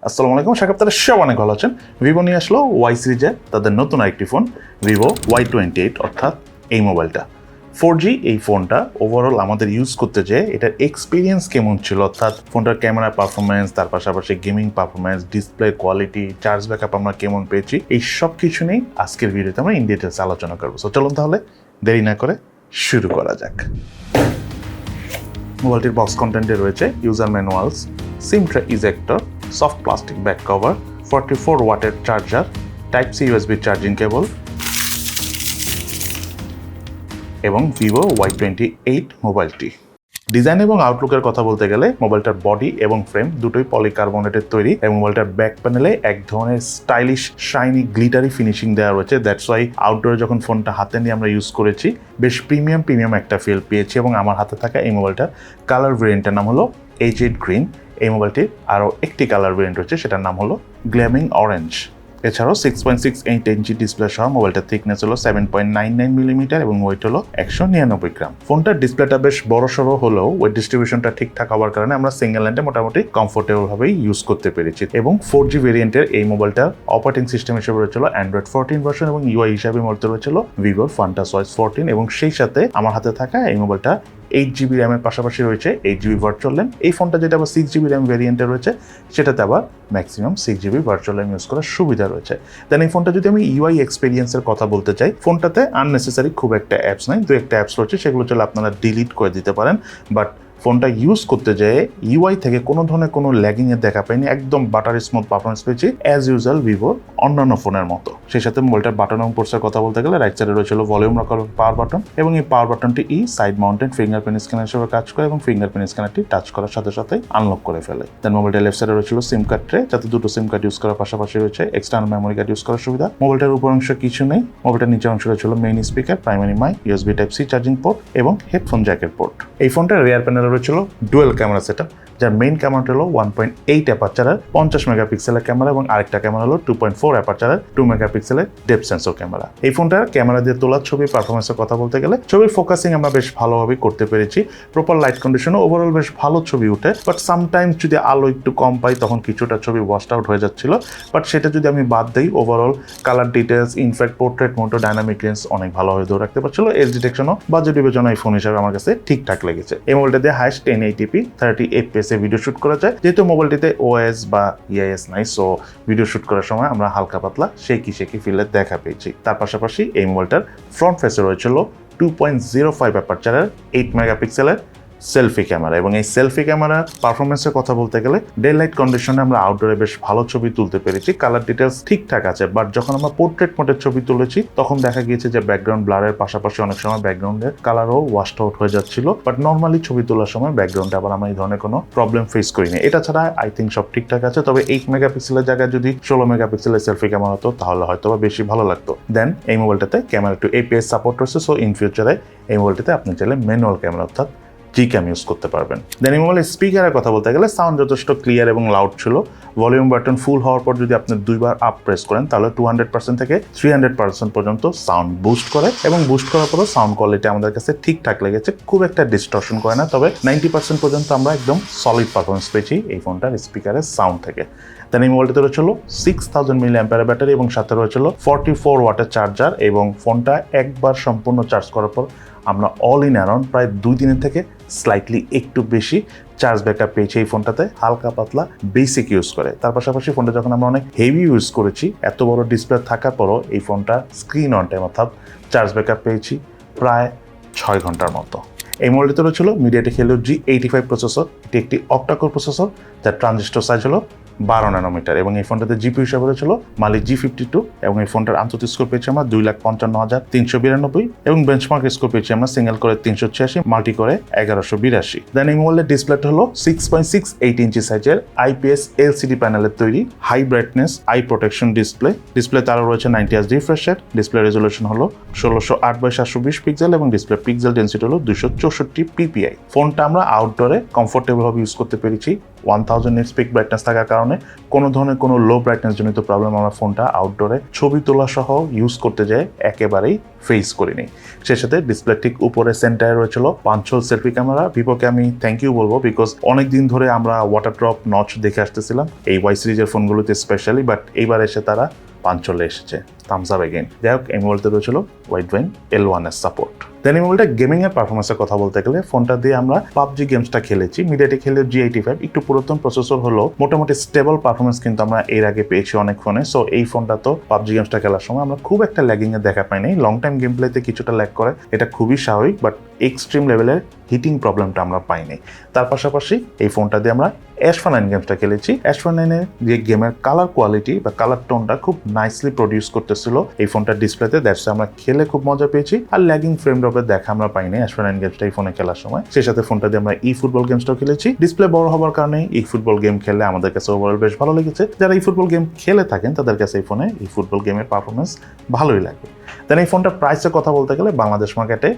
আসসালামু আলাইকুম, শাকিব তারা সব অনেক ভালো আছেন। ভিভো নিয়ে আসলো ওয়াই সিরিজে তাদের নতুন আরেকটি ফোন ভিভো Y28, অর্থাৎ এই মোবাইলটা 4G। এই ফোনটা ওভারঅল আমাদের ইউজ করতে যেয়ে এটার এক্সপিরিয়েন্স কেমন ছিল, অর্থাৎ ফোনটার ক্যামেরা পারফরমেন্স, তার পাশাপাশি gaming performance, display quality, charge backup আমরা কেমন পেয়েছি, এই সব কিছু নিয়েই আজকের ভিডিওতে আমরা ইন ডিটেলস আলোচনা করবো। সো চলুন তাহলে দেরি না করে শুরু করা যাক। মোবাইলটির বক্স কন্টেন্টে রয়েছে user manuals, SIM tray ejector, soft plastic back cover, 44 ওয়াটের charger, type C USB charging cable এবং ভিভো Y28 মোবাইলটি। ডিজাইন এবং আউটলুকের কথা বলতে গেলে মোবাইলটার বডি এবং ফ্রেম দুটোই পলিকার্বনেটের তৈরি এবং মোবাইলটার ব্যাক প্যানেলে এক ধরনের স্টাইলিশ শাইনি গ্লিটারি ফিনিশিং দেওয়া রয়েছে। দ্যাটস ওয়াই আউটডোরে যখন ফোনটা হাতে নিয়ে আমরা ইউজ করেছি বেশ প্রিমিয়াম একটা ফিল পেয়েছি। এবং আমার হাতে থাকা এই মোবাইলটার কালার ভেরিয়েন্টের নাম হলো H8 গ্রিন। এই মোবাইলটির আরও একটি কালার ভেরিয়েন্ট রয়েছে, সেটার নাম হলো গ্ল্যামিং অরেঞ্জ। এছাড়াও 6.68 ইঞ্চি ডিসপ্লে সহ মোবাইলটার থিকনেস হলো 7.99 মিলিমিটার এবং ওয়েট হলো 199 গ্রাম। ফোনটার ডিসপ্লেটা বেশ বড়সড় হলেও ওয়েট ডিস্ট্রিবিউশনটা ঠিকঠাক হওয়ার কারণে আমরা সিঙ্গেল হ্যান্ডে মোটামুটি কমফোর্টেবল ভাবেই ইউজ করতে পেরেছি। এবং 4G ভেরিয়েন্টের এই মোবাইলটার অপারেটিং সিস্টেম হিসেবে রয়েছিল Android 14 ভার্সন এবং UI হিসাবে মোবাইলটা রয়েছিল ভিভোর FantaSOS 14। এবং সেই সাথে আমার হাতে থাকা এই মোবাইলটা 8GB র্যামের পাশাপাশি রয়েছে 8GB ভার্চুয়াল র্যাম। এই ফোনটা যেটা আবার 6GB র্যাম ভেরিয়েন্টে রয়েছে সেটাতে আবার maximum 6GB virtual RAM use করার সুবিধা রয়েছে। দেন এই ফোনটা যদি আমি UI এক্সপিরিয়েন্সের কথা বলতে চাই, ফোনটাতে আননেসেসারি খুব একটা অ্যাপস নাই, দু একটা অ্যাপস রয়েছে, সেগুলো চলে আপনারা ডিলিট করে দিতে পারেন। বাট ফোনটা ইউজ করতে যেয়ে UI থেকে কোনো ধরনের কোনো ল্যাগিংয়ের দেখা পাইনি, একদম বাটার স্মুথ পারফরমেন্স পেয়েছি অ্যাজ ইউজুয়াল ভিভোর অন্যান্য ফোনের মতো। সেই সাথে মোবাইলটার বাটন এবং পোর্টসের কথা বলতে গেলে রাইট সাইডে রয়েছিল ভলিউম রকার পাওয়ার বাটন এবং এই পাওয়ার বাটনটি সাইড মাউন্টেড ফিঙ্গারপ্রিন্ট স্ক্যানার হিসেবে কাজ করে এবং ফিঙ্গারপ্রিন্ট স্ক্যানারটি টাচ করার সাথে সাথেই আনলক করে ফেলে। দেন মোবাইলটার লেফট সাইডে রয়েছিল সিম কার্ড ট্রে, যাতে দুটো সিম কার্ড ইউজ করার পাশাপাশি রয়েছে এক্সটার্নাল মেমোরি কার্ড ইউজ করার সুবিধা। মোবাইলটার উপর অংশ কিছু নেই, মোবাইলটার নিচের অংশ রয়েছিল main speaker, primary mic, USB type C charging port এবং হেডফোন জ্যাকের পোর্ট। এই ফোনটার রিয়ার প্যানেলে রয়েছিল ডুয়েল ক্যামেরা সেটআপ, যার মেইন ক্যামেরাটা হলো 1.8 অ্যাপারচারের 50 মেগাপিক্সেলের ক্যামেরা এবং আরেকটা ক্যামেরা হলো 2.4 অ্যাপারচারের 2 মেগাপিক্সেলের ডেপথ সেন্সর ক্যামেরা। এই ফোনটার ক্যামেরা দিয়ে তোলা ছবির পারফরমেন্সের কথা বলতে গেলে ছবির ফোকাসিং আমরা বেশ ভালোভাবে করতে পেরেছি, প্রপার লাইট কন্ডিশনে ওভারঅল বেশ ভালো ছবি উঠে। বাট সামটাইমস যদি আলো একটু কম পাই তখন কিছুটা ছবি ওয়াশড আউট হয়ে যাচ্ছিল। বাট সেটা যদি আমি বাদ দিই, overall colour details, in fact portrait mode, dynamic range অনেক ভালোভাবে ধরে রাখতে পারছিল। এজ ডিটেকশনও বাজেট বিবেচনা এই ফোন হিসাবে আমার কাছে ঠিকঠাক লেগেছে। এই মোবাইলটা দিয়ে highest 1080p 30 fps video shoot করা যায়। যেহেতু মোবাইলটিতে OS বা EIS নাই, সো ভিডিও শুট করার সময় আমরা হালকা পাতলা শেকি ফিলের দেখা পেয়েছি। তার পাশাপাশি এই মোবাইলটার ফ্রন্ট ফেসে রয়েছিল 2.05 অ্যাপারচারের 8 মেগাপিক্সেলের সেলফি ক্যামেরা এবং এই সেলফি ক্যামেরার পারফরমেন্সের কথা বলতে গেলে ডে লাইট কন্ডিশনে আমরা আউটডোরে বেশ ভালো ছবি তুলতে পেরেছি, কালার ডিটেলস ঠিকঠাক আছে। বাট যখন আমরা পোর্ট্রেট মোডের ছবি তুলেছি তখন দেখা গিয়েছে যে ব্যাকগ্রাউন্ড ব্লারের পাশাপাশি অনেক সময় ব্যাকগ্রাউন্ডের কালারও ওয়াশড আউট হয়ে যাচ্ছিল। বাট নর্মালি ছবি তোলার সময় ব্যাকগ্রাউন্ডে আবার আমরা এই ধরনের কোনো প্রবলেম ফেস করিনি। এটা ছাড়া আই থিঙ্ক সব ঠিকঠাক আছে। তবে 8 মেগাপিক্সেলের জায়গায় যদি 16 মেগাপিক্সেলের সেলফি ক্যামেরা হতো তাহলে হয়তো বা বেশি ভালো লাগতো। দেন এই মোবাইলটাতে ক্যামেরা টু APS সাপোর্ট রয়েছে, সো ইন ফিউচারে এই মোবাইলটাতে আপনি চাইলে ম্যানুয়াল ক্যামেরা অর্থাৎ Gcam ইউজ করতে পারবেন। দেন এই মোবাইলের স্পিকারের কথা বলতে গেলে সাউন্ড যথেষ্ট ক্লিয়ার এবং লাউড ছিল। ভলিউম বাটন ফুল হওয়ার পর যদি আপনি দুইবার আপ প্রেস করেন তাহলে 200% থেকে 300% পর্যন্ত সাউন্ড বুস্ট করে এবং বুস্ট করার পরও সাউন্ড কোয়ালিটি আমাদের কাছে ঠিকঠাক লেগেছে, খুব একটা ডিস্টর্শন করে না। তবে 90% পর্যন্ত আমরা একদম সলিড পারফরমেন্স পেয়েছি এই ফোনটার স্পিকারের সাউন্ড থেকে। দেন এই মোবাইলটিতে রয়েছিল 6000 mAh ব্যাটারি এবং সাথে রয়েছিল 44 ওয়াটের চার্জার এবং ফোনটা একবার সম্পূর্ণ চার্জ করার পর আমরা অল ইন অ্যারাউন্ড প্রায় 2 দিনের থেকে স্লাইটলি একটু বেশি চার্জ ব্যাকআপ পেয়েছি এই ফোনটাতে, হালকা পাতলা বেসিক ইউজ করে। তার পাশাপাশি ফোনটা যখন আমরা অনেক হেভি ইউজ করেছি, এত বড় ডিসপ্লে থাকার পরও এই ফোনটা স্ক্রিন অন টাইম অর্থাৎ চার্জ ব্যাকআপ পেয়েছি প্রায় 6 ঘন্টার মতো। এই মোবাইলটিতে রয়েছিল মিডিয়াটেক হেলিও G85 প্রসেসর, এটি একটি অক্টাকোর প্রসেসর যার ট্রানজিস্টর সাইজ হলো 12 ন্যানোমিটার এবং এই ফোনটাতে জিপি হিসাবে রয়েছিল মালি G52 এবং এই ফোনটার আন্তর্জাতিক স্কোর পেয়েছি আমরা 2,55,392 এবং বেঞ্চমার্ক স্কোর পেয়েছি আমরা সিঙ্গেল করে 386, মাল্টি করে 1182। দেন এই মোবাইলের ডিসপ্লেটা হলো 6.68 ইঞ্চি সাইজের IPS LCD প্যানেলের তৈরি high brightness eye protection display. ডিসপ্লেতে আরও রয়েছে 90Hz refresh rate, display resolution হলো 1608/720 পিক্সেল এবং ডিসপ্লে পিক্সেল ডেন্সিটি হলো 264 ppi। ফোনটা আমরা আউটডোরে কমফোর্টেবল ভাবে ইউজ করতে পেরেছি 1000 নিটস পিক ব্রাইটনেস থাকার কারণে কোনো ধরনের কোনো লো ব্রাইটনেস জনিত প্রবলেম আমরা ফোনটা আউটডোরে ছবি তোলা সহ ইউজ করতে যেয়ে একেবারেই ফেস করিনি। সে সাথে ডিসপ্লে ঠিক উপরে সেন্টারে রয়েছিল 5 হোল সেলফি ক্যামেরা। ভিভোকে আমি থ্যাংক ইউ বলবো, বিকজ অনেক দিন ধরে আমরা ওয়াটার ড্রপ নচ দেখে আসতেছিলাম এই ওয়াই সিরিজের ফোনগুলোতে স্পেশালি, বাট এইবার এসে তারা 5 চলে এসেছে। Thumbs up again. যাই হোক, এই মোবাইলতে রয়েছিল Y20 এর সাপোর্ট। দেন এই মোবাইলটা গেমিং এর পারফরমেন্সের কথা বলতে গেলে ফোনটা দিয়ে আমরা পাবজি গেমসটা খেলেছি। মিডিয়াটেক হেলিও G85 একটু পুরাতন প্রসেসর হলো মোটামুটি স্টেবল পারফরমেন্স কিন্তু আমরা এর আগে পেয়েছি অনেক ফোনে। সো এই ফোনটা তো পাবজি গেমসটা খেলার সময় আমরা খুব একটা ল্যাগিং এর দেখা পাইনি। লং টাইম গেম প্লেতে কিছুটা ল্যাগ করে, এটা খুবই স্বাভাবিক, বাট এক্সট্রিম লেভেলের হিটিং প্রবলেমটা আমরা পাইনি। তার পাশাপাশি এই ফোনটা দিয়ে আমরা S9 গেমসটা খেলেছি। S9 এর যে গেমের কালার কোয়ালিটি বা কালার টোনটা খুব নাইসলি প্রডিউস করতেছিল এই ফোনটার ডিসপ্লেতে, দ্যাটস আমরা খেলে খুব মজা পেয়েছি। আর ল্যাগিং ফ্রেম ড্রপের দেখা আমরা পাইনি S9 গেমসটা এই ফোনে খেলার সময়। সেই সাথে ফোনটা দিয়ে আমরা ই ফুটবল গেমসটাও খেলেছি। ডিসপ্লে বড় হওয়ার কারণে ই ফুটবল গেম খেললে আমাদের কাছে ওভারঅল বেশ ভালো লেগেছে। যারা ই ফুটবল গেম খেলে থাকেন তাদের কাছে এই ফোনে ই ফুটবল গেমের পারফরমেন্স ভালোই লাগবে। দেন এই ফোনটার প্রাইসের কথা বলতে গেলে বাংলাদেশ মার্কেটে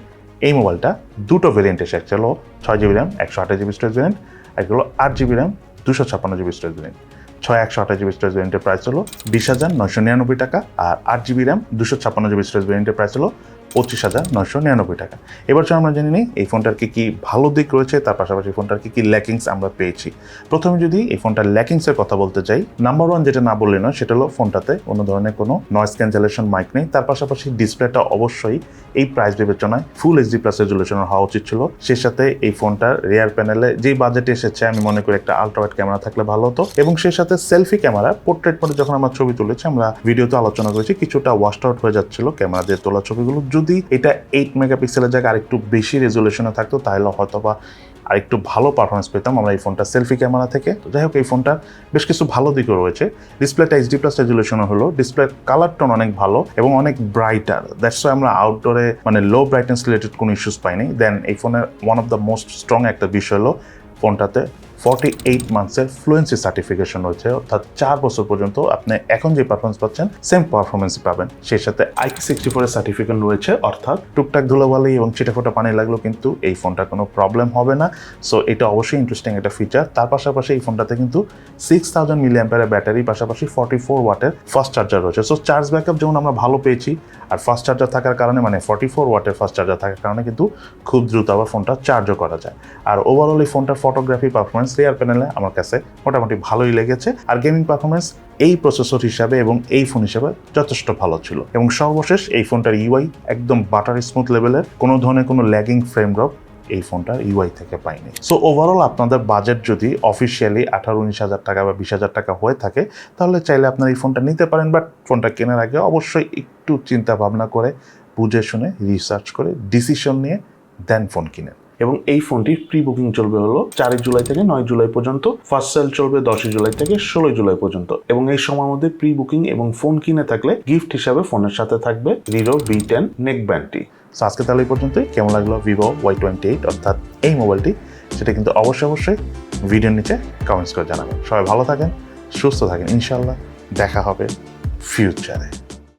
এই মোবাইলটা দুটো ভেরিয়েন্ট এসে, একটা হলো 6GB RAM 128GB storage variant, একটা হলো 8GB RAM 256GB storage variant. 128GB storage ভেরিয়েন্টের প্রাইস হলো 20,999 টাকা, আর 8GB র্যাম 256GB স্টোরেজ ভেরিয়েন্টের প্রাইস হলো 25,999 টাকা। এবার চলো আমরা জেনে নিই এই ফোনটার কি ভালো দিক রয়েছে, তার পাশাপাশি ফোনটার কি ল্যাকিংস আমরা পেয়েছি। প্রথমে যদি এই ফোনটার ল্যাকিংসের কথা বলতে চাই, নাম্বার 1 যেটা না বললে নয় সেটা হলো ফোনটাতে কোনো ধরনের কোনো নয়েজ ক্যান্সেলেশন মাইক নেই। তার পাশাপাশি ডিসপ্লেটা অবশ্যই এই প্রাইস বিবেচনায় ফুল HD+ রেজুলেশনের হওয়া উচিত ছিল। সে সাথে এই ফোনটার রিয়ার প্যানেলে যেই বাজেটে এসেছে আমি মনে করি একটা আলট্রা ওয়াইড ক্যামেরা থাকলে ভালো হতো, এবং সেই সাথে সেলফি ক্যামেরা পোর্ট্রেট মোডে যখন আমরা ছবি তুলেছি, আমরা ভিডিওতে আলোচনা করেছি কিছুটা ওয়াশড আউট হয়ে যাচ্ছিল ক্যামেরা দিয়ে তোলা ছবিগুলো। যদি এটা 8 মেগাপিক্সেলের জায়গায় আরেকটু বেশি রেজুলেশনে থাকতো তাহলে হয়তো বা আরেকটু ভালো পারফরমেন্স পেতাম আমরা এই ফোনটা সেলফি ক্যামেরা থেকে। তো যাই হোক, এই ফোনটার বেশ কিছু ভালো দিকও রয়েছে। ডিসপ্লেটা HD+ রেজুলেশনে হলো, ডিসপ্লের কালার টোন অনেক ভালো এবং অনেক ব্রাইটার, দ্যাটস ওয়াই আমরা আউটডোরে মানে লো ব্রাইটনেস রিলেটেড কোনো ইস্যুস পাইনি। দেন এই ফোনের one of the most strong একটা বিষয় হলো ফোনটাতে 48 মান্থসের ফ্লুয়েন্সি সার্টিফিকেশন রয়েছে, অর্থাৎ 4 বছর পর্যন্ত আপনি এখন যে পারফরমেন্স পাচ্ছেন সেম পারফরমেন্সই পাবেন। সেই সাথে IP64 এর সার্টিফিকেট রয়েছে, অর্থাৎ টুকটাক ধুলোবালি এবং ছিটেফোঁটা পানি লাগলেও কিন্তু এই ফোনটা কোনো প্রবলেম হবে না। সো এটা অবশ্যই ইন্টারেস্টিং একটা ফিচার। তার পাশাপাশি এই ফোনটাতে কিন্তু 6000 mAh ব্যাটারি, পাশাপাশি 44 ওয়াটের ফাস্ট চার্জার রয়েছে। সো চার্জ ব্যাকআপ যেমন আমরা ভালো পেয়েছি, আর ফাস্ট চার্জার থাকার কারণে মানে 44 ওয়াটের ফাস্ট চার্জার থাকার কারণে কিন্তু খুব দ্রুত আবার ফোনটা চার্জও করা যায়। আর ওভারঅল এই ফোনটার ফটোগ্রাফি পারফরমেন্স রিয়ার প্যানেলে আমার কাছে মোটামুটি ভালোই লেগেছে, আর গেমিং পারফরমেন্স এই প্রসেসর হিসাবে এবং এই ফোন হিসাবে যথেষ্ট ভালো ছিল। এবং সর্বশেষ এই ফোনটার UI একদম বাটার স্মুথ লেভেলের, কোনো ধরনের কোনো ল্যাগিং ফ্রেম ড্রপ এই ফোনটার UI থেকে পাইনি। সো ওভারঅল আপনাদের বাজেট যদি অফিসিয়ালি 18-19 হাজার টাকা বা 20 হাজার টাকা হয়ে থাকে তাহলে চাইলে আপনারা এই ফোনটা নিতে পারেন, বাট ফোনটা কেনার আগে অবশ্যই একটু চিন্তা ভাবনা করে বুঝে শুনে রিসার্চ করে ডিসিশন নিয়ে দেন ফোন কিনেন। এবং এই ফোনটির প্রি বুকিং চলবে হলো 4 জুলাই থেকে 9 জুলাই পর্যন্ত, ফার্স্ট সেল চলবে 10 জুলাই থেকে 16 জুলাই পর্যন্ত। এবং এই সময়ের মধ্যে প্রি বুকিং এবং ফোন কিনে থাকলে গিফট হিসাবে ফোনের সাথে থাকবে Vivo V10 নেক ব্যান্ডটি। সো আজকে তাহলে এই পর্যন্তই। কেমন লাগলো Vivo Y28 অর্থাৎ এই মোবাইলটি, সেটা কিন্তু অবশ্যই ভিডিওর নিচে কমেন্টস করে জানাবেন। সবাই ভালো থাকেন, সুস্থ থাকেন, ইনশাআল্লাহ দেখা হবে ফিউচারে।